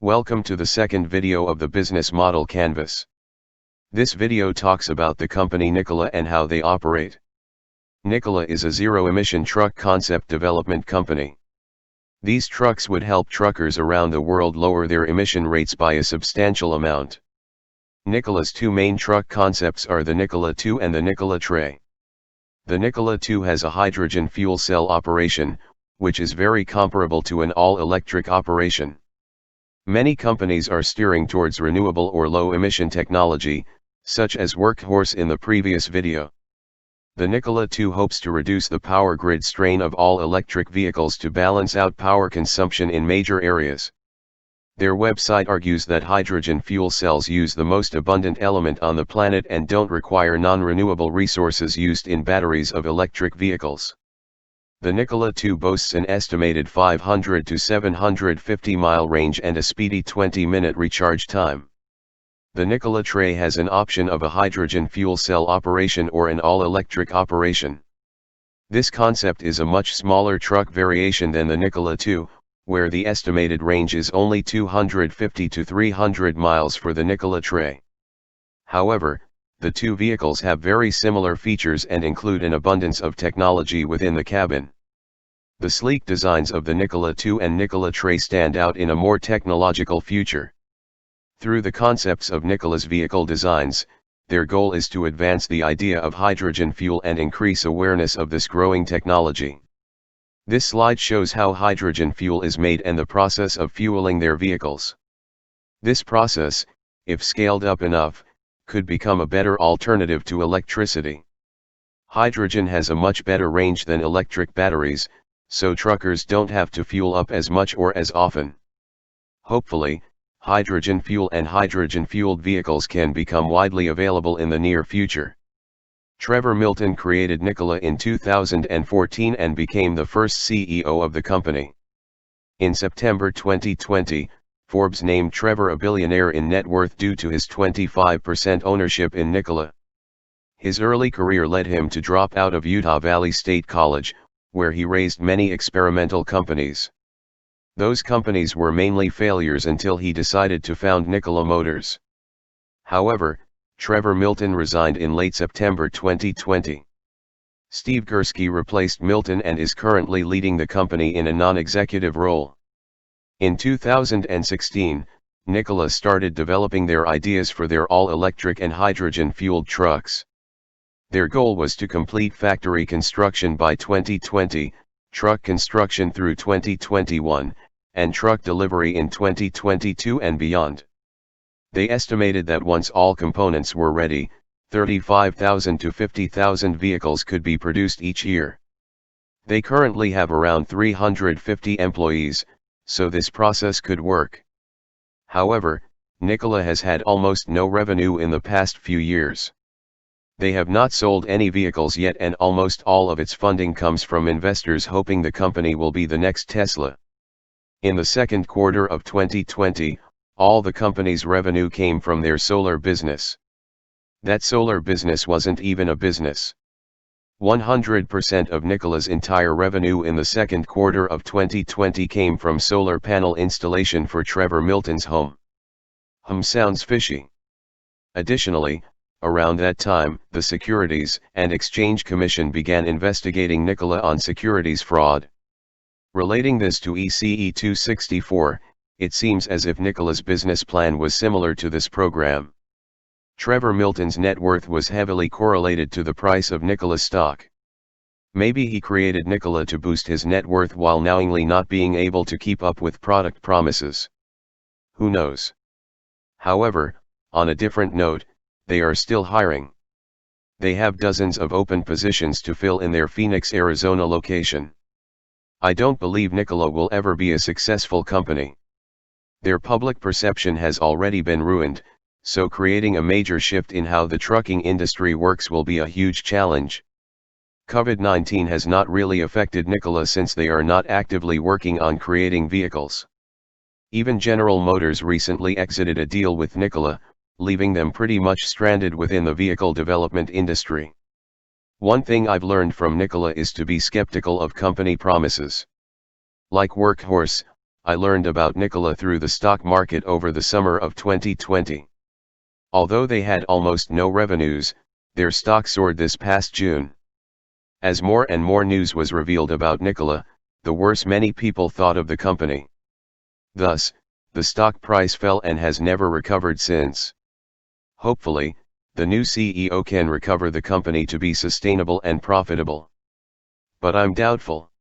Welcome to the second video of the business model canvas. This video talks about the company Nikola and how they operate. Nikola is a zero-emission truck concept development company. These trucks would help truckers around the world lower their emission rates by a substantial amount. Nikola's two main truck concepts are the Nikola 2 and the Nikola Tre. The Nikola 2 has a hydrogen fuel cell operation, which is very comparable to an all-electric operation. Many companies are steering towards renewable or low-emission technology, such as Workhorse in the previous video. The Nikola 2 hopes to reduce the power grid strain of all electric vehicles to balance out power consumption in major areas. Their website argues that hydrogen fuel cells use the most abundant element on the planet and don't require non-renewable resources used in batteries of electric vehicles. The Nikola 2 boasts an estimated 500 to 750 mile range and a speedy 20-minute recharge time. The Nikola Tre has an option of a hydrogen fuel cell operation or an all-electric operation. This concept is a much smaller truck variation than the Nikola 2, where the estimated range is only 250 to 300 miles for the Nikola Tre. However, the two vehicles have very similar features and include an abundance of technology within the cabin. The sleek designs of the Nikola 2 and Nikola Tre stand out in a more technological future. Through the concepts of Nikola's vehicle designs, their goal is to advance the idea of hydrogen fuel and increase awareness of this growing technology. This slide shows how hydrogen fuel is made and the process of fueling their vehicles. This process, if scaled up enough, could become a better alternative to electricity. Hydrogen has a much better range than electric batteries, so truckers don't have to fuel up as much or as often. Hopefully, hydrogen fuel and hydrogen-fueled vehicles can become widely available in the near future. Trevor Milton created Nikola in 2014 and became the first CEO of the company. In September 2020, Forbes named Trevor a billionaire in net worth due to his 25% ownership in Nikola. His early career led him to drop out of Utah Valley State College, where he raised many experimental companies. Those companies were mainly failures until he decided to found Nikola Motors. However, Trevor Milton resigned in late September 2020. Steve Gursky replaced Milton and is currently leading the company in a non-executive role. In 2016, Nikola started developing their ideas for their all-electric and hydrogen-fueled trucks. Their goal was to complete factory construction by 2020, truck construction through 2021, and truck delivery in 2022 and beyond. They estimated that once all components were ready, 35,000 to 50,000 vehicles could be produced each year. They currently have around 350 employees, so this process could work. However, Nikola has had almost no revenue in the past few years. They have not sold any vehicles yet and almost all of its funding comes from investors hoping the company will be the next Tesla. In the second quarter of 2020, all the company's revenue came from their solar business. That solar business wasn't even a business. 100% of Nikola's entire revenue in the second quarter of 2020 came from solar panel installation for Trevor Milton's home. Sounds fishy. Additionally, around that time, the Securities and Exchange Commission began investigating Nikola on securities fraud. Relating this to ECE 264, it seems as if Nikola's business plan was similar to this program. Trevor Milton's net worth was heavily correlated to the price of Nikola's stock. Maybe he created Nikola to boost his net worth while knowingly not being able to keep up with product promises. Who knows? However, on a different note, they are still hiring. They have dozens of open positions to fill in their Phoenix, Arizona location. I don't believe Nikola will ever be a successful company. Their public perception has already been ruined, so creating a major shift in how the trucking industry works will be a huge challenge. COVID-19 has not really affected Nikola since they are not actively working on creating vehicles. Even General Motors recently exited a deal with Nikola, leaving them pretty much stranded within the vehicle development industry. One thing I've learned from Nikola is to be skeptical of company promises. Like Workhorse, I learned about Nikola through the stock market over the summer of 2020. Although they had almost no revenues, their stock soared this past June. As more and more news was revealed about Nikola, the worse many people thought of the company. Thus, the stock price fell and has never recovered since. Hopefully, the new CEO can recover the company to be sustainable and profitable. But I'm doubtful.